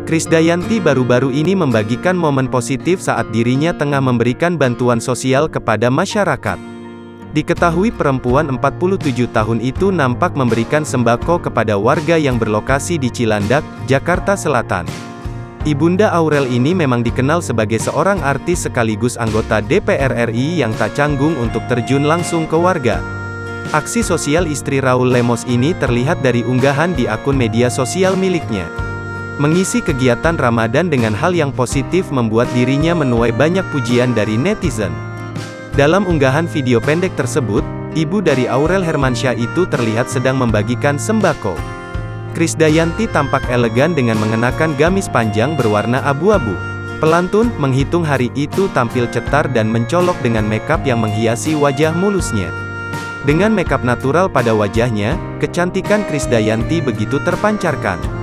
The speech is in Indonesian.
Krisdayanti baru-baru ini membagikan momen positif saat dirinya tengah memberikan bantuan sosial kepada masyarakat. Diketahui perempuan 47 tahun itu nampak memberikan sembako kepada warga yang berlokasi di Cilandak, Jakarta Selatan. Ibunda Aurel ini memang dikenal sebagai seorang artis sekaligus anggota DPR RI yang tak canggung untuk terjun langsung ke warga. Aksi sosial istri Raul Lemos ini terlihat dari unggahan di akun media sosial miliknya. Mengisi kegiatan Ramadan dengan hal yang positif membuat dirinya menuai banyak pujian dari netizen. Dalam unggahan video pendek tersebut, ibu dari Aurel Hermansyah itu terlihat sedang membagikan sembako. Krisdayanti tampak elegan dengan mengenakan gamis panjang berwarna abu-abu. Pelantun, menghitung hari itu tampil cetar dan mencolok dengan makeup yang menghiasi wajah mulusnya. Dengan makeup natural pada wajahnya, kecantikan Krisdayanti begitu terpancarkan.